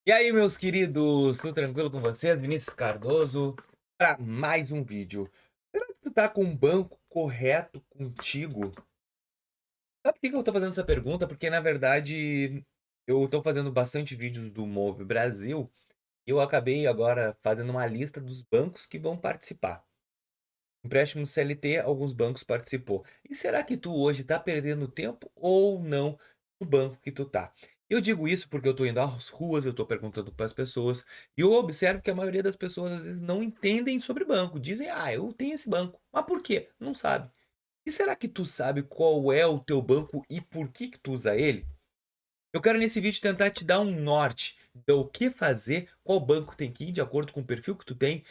E aí, meus queridos, tudo tranquilo com vocês? Vinícius Cardoso para mais um vídeo. Será que tu tá com um banco correto contigo? Sabe por que que eu tô fazendo essa pergunta? Porque, na verdade, eu tô fazendo bastante vídeos do Move Brasil e eu acabei agora fazendo uma lista dos bancos que vão participar. Empréstimo CLT, alguns bancos participou. E será que tu hoje tá perdendo tempo ou não no banco que tu tá? Eu digo isso porque eu tô indo às ruas, eu tô perguntando para as pessoas, e eu observo que a maioria das pessoas às vezes não entendem sobre banco. Dizem: "Ah, eu tenho esse banco". Mas por quê? Não sabe. E será que tu sabe qual é o teu banco e por que que tu usa ele? Eu quero nesse vídeo tentar te dar um norte do que fazer, qual banco tem que ir de acordo com o perfil que tu tem,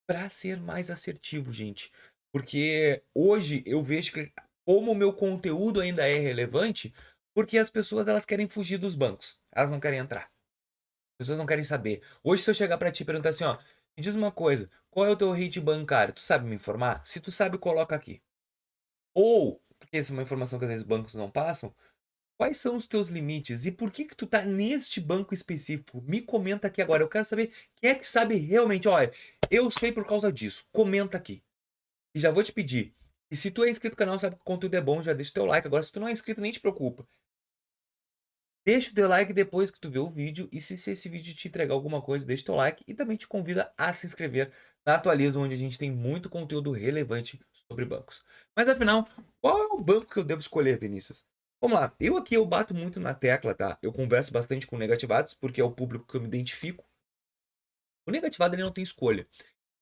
para ser mais assertivo, gente. Porque hoje eu vejo que como o meu conteúdo ainda é relevante, porque as pessoas elas querem fugir dos bancos, elas não querem entrar. As pessoas não querem saber. Hoje se eu chegar para ti e perguntar assim, ó, me diz uma coisa, qual é o teu rate bancário? Tu sabe me informar? Se tu sabe, coloca aqui. Ou, porque essa é uma informação que às vezes bancos não passam, quais são os teus limites e por que que tu tá neste banco específico? Me comenta aqui agora, eu quero saber quem é que sabe realmente, olha, eu sei por causa disso. Comenta aqui. E já vou te pedir, e se tu é inscrito no canal, sabe que o conteúdo é bom, já deixa o teu like. Agora, se tu não é inscrito, nem te preocupa. Deixa o teu like depois que tu vê o vídeo. E se esse vídeo te entregar alguma coisa, deixa o teu like. E também te convida a se inscrever na Atualiza, onde a gente tem muito conteúdo relevante sobre bancos. Mas afinal, qual é o banco que eu devo escolher, Vinícius? Vamos lá, eu bato muito na tecla, tá? Eu converso bastante com negativados, porque é o público que eu me identifico. O negativado ele não tem escolha.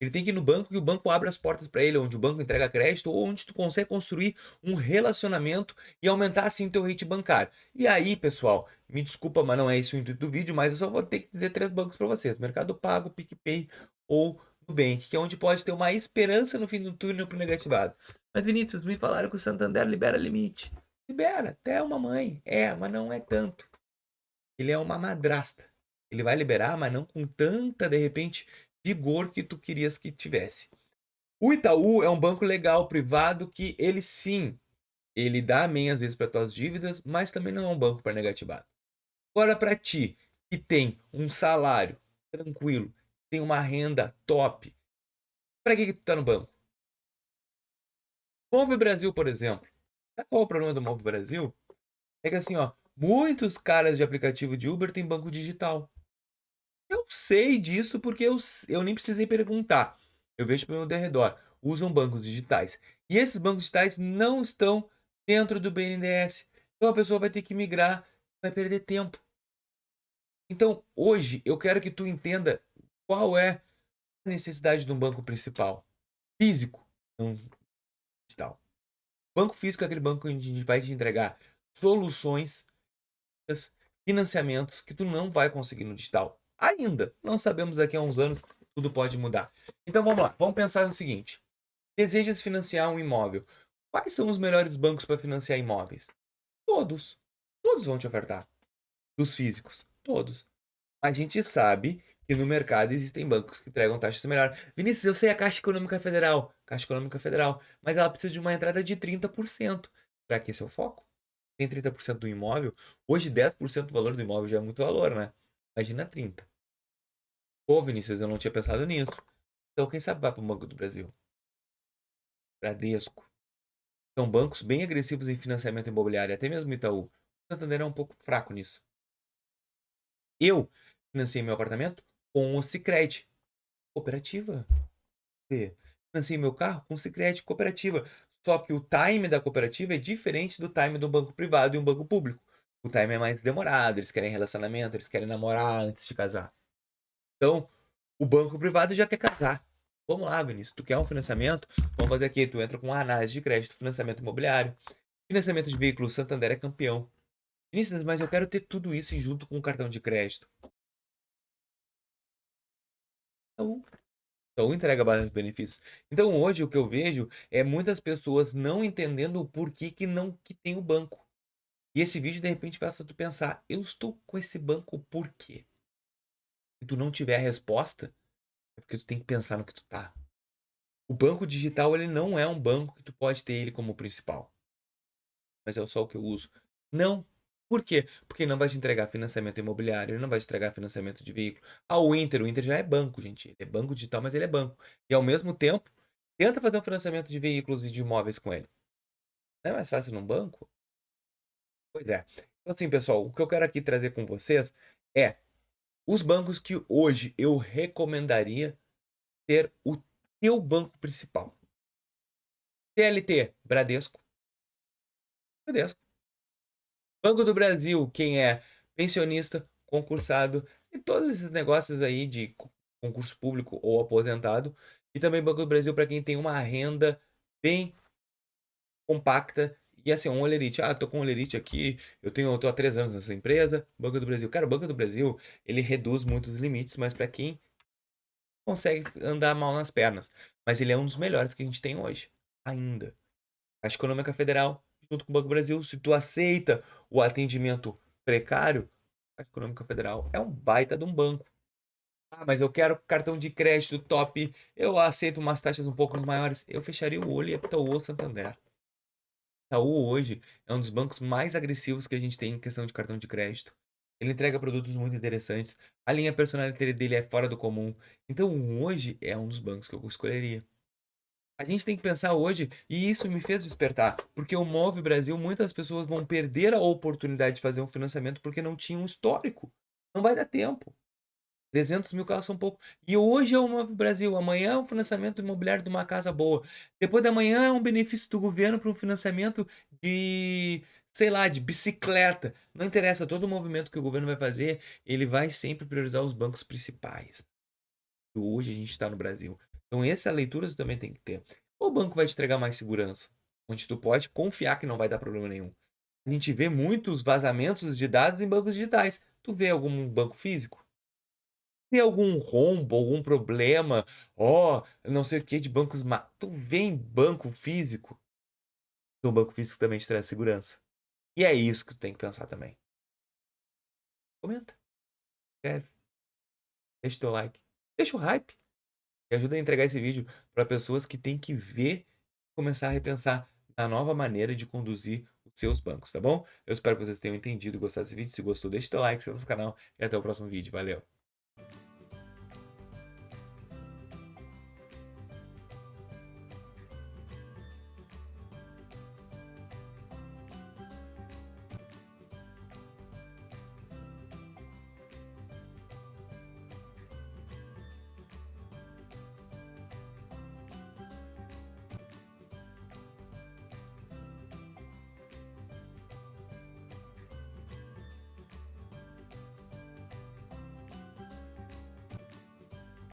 Ele tem que ir no banco e o banco abre as portas para ele, onde o banco entrega crédito ou onde tu consegue construir um relacionamento e aumentar assim teu rate bancário. E aí, pessoal, me desculpa, mas não é esse o intuito do vídeo, mas eu só vou ter que dizer três bancos para vocês: Mercado Pago, PicPay ou Nubank, que é onde pode ter uma esperança no fim do túnel para o negativado. Mas Vinícius, me falaram que o Santander libera limite. Libera, até uma mãe. É, mas não é tanto. Ele é uma madrasta. Ele vai liberar, mas não com tanta, de repente, vigor que tu querias que tivesse. O Itaú é um banco legal, privado, que ele sim, ele dá amém às vezes para tuas dívidas, mas também não é um banco para negativado. Agora, para ti, que tem um salário tranquilo, tem uma renda top, para que tu tá no banco? Move Brasil, por exemplo. Sabe qual é o problema do Move Brasil? É que assim, ó, muitos caras de aplicativo de Uber têm banco digital. Eu sei disso porque eu nem precisei perguntar. Eu vejo pelo meu derredor. Usam bancos digitais. E esses bancos digitais não estão dentro do BNDES. Então a pessoa vai ter que migrar, vai perder tempo. Então hoje eu quero que tu entenda qual é a necessidade de um banco principal. Físico, não digital. Banco físico é aquele banco que a gente vai te entregar soluções, financiamentos que tu não vai conseguir no digital. Ainda. Não sabemos daqui a uns anos, tudo pode mudar. Então vamos lá, vamos pensar no seguinte: desejas financiar um imóvel. Quais são os melhores bancos para financiar imóveis? Todos. Todos vão te ofertar. Dos físicos. Todos. A gente sabe que no mercado existem bancos que entregam taxas melhores. Vinícius, eu sei a Caixa Econômica Federal. Caixa Econômica Federal. Mas ela precisa de uma entrada de 30%. Será que esse é o foco? Tem 30% do imóvel. Hoje 10% do valor do imóvel já é muito valor, né? Imagina 30. Pô, Vinícius, eu não tinha pensado nisso. Então, quem sabe vai para o Banco do Brasil? Bradesco. São bancos bem agressivos em financiamento imobiliário, até mesmo Itaú. O Santander é um pouco fraco nisso. Eu financiei meu apartamento com o Sicredi, cooperativa. Financiei meu carro com o Sicredi, cooperativa. Só que o time da cooperativa é diferente do time do banco privado e um banco público. O time é mais demorado, eles querem relacionamento, eles querem namorar antes de casar. Então, o banco privado já quer casar. Vamos lá, Vinícius, tu quer um financiamento? Vamos fazer aqui, tu entra com uma análise de crédito, financiamento imobiliário, financiamento de veículos, Santander é campeão. Vinícius, mas eu quero ter tudo isso junto com o cartão de crédito. Então, então entrega bastante benefícios. Então hoje o que eu vejo é muitas pessoas não entendendo o porquê que não que tem o banco. E esse vídeo de repente faça tu pensar, eu estou com esse banco por quê? Se tu não tiver a resposta, é porque tu tem que pensar no que tu tá. O banco digital ele não é um banco que tu pode ter ele como principal, mas é só o que eu uso. Não. Por quê? Porque ele não vai te entregar financiamento imobiliário, ele não vai te entregar financiamento de veículo. O Inter já é banco, gente. Ele é banco digital, mas ele é banco. E ao mesmo tempo, tenta fazer um financiamento de veículos e de imóveis com ele. Não é mais fácil num banco? Pois é. Então, assim, pessoal, o que eu quero aqui trazer com vocês é os bancos que hoje eu recomendaria ter o teu banco principal. CLT, Bradesco. Bradesco. Banco do Brasil, quem é pensionista, concursado e todos esses negócios aí de concurso público ou aposentado. E também Banco do Brasil para quem tem uma renda bem compacta e assim, um olerite. Ah, tô com um olerite aqui, tô há 3 anos nessa empresa. Banco do Brasil. Cara, o Banco do Brasil, ele reduz muitos limites, mas para quem consegue andar mal nas pernas. Mas ele é um dos melhores que a gente tem hoje, ainda. Caixa Econômica Federal, junto com o Banco do Brasil, se tu aceita o atendimento precário, a Caixa Econômica Federal é um baita de um banco. Ah, mas eu quero cartão de crédito top, eu aceito umas taxas um pouco maiores. Eu fecharia o olho e ia pro Itaú ou Santander. Itaú hoje é um dos bancos mais agressivos que a gente tem em questão de cartão de crédito. Ele entrega produtos muito interessantes. A linha personalidade dele é fora do comum. Então hoje é um dos bancos que eu escolheria. A gente tem que pensar hoje, e isso me fez despertar, porque o Move Brasil, muitas pessoas vão perder a oportunidade de fazer um financiamento porque não tinham histórico. Não vai dar tempo. 300 mil carros são pouco. E hoje é o Move Brasil, amanhã é um financiamento imobiliário de uma casa boa. Depois da manhã é um benefício do governo para um financiamento de, sei lá, de bicicleta. Não interessa, todo o movimento que o governo vai fazer, ele vai sempre priorizar os bancos principais. E hoje a gente está no Brasil. Então essa leitura você também tem que ter. O banco vai te entregar mais segurança, onde tu pode confiar que não vai dar problema nenhum. A gente vê muitos vazamentos de dados em bancos digitais. Tu vê algum banco físico? Tem algum rombo, algum problema? Ó, não sei o que de bancos. Tu vê em banco físico? Então, o banco físico também te traz segurança. E é isso que tu tem que pensar também. Comenta, escreve, deixa teu like, deixa o hype. E ajuda a entregar esse vídeo para pessoas que têm que ver e começar a repensar na nova maneira de conduzir os seus bancos, tá bom? Eu espero que vocês tenham entendido e gostado desse vídeo. Se gostou, deixa o teu like, se inscreva no canal e até o próximo vídeo. Valeu!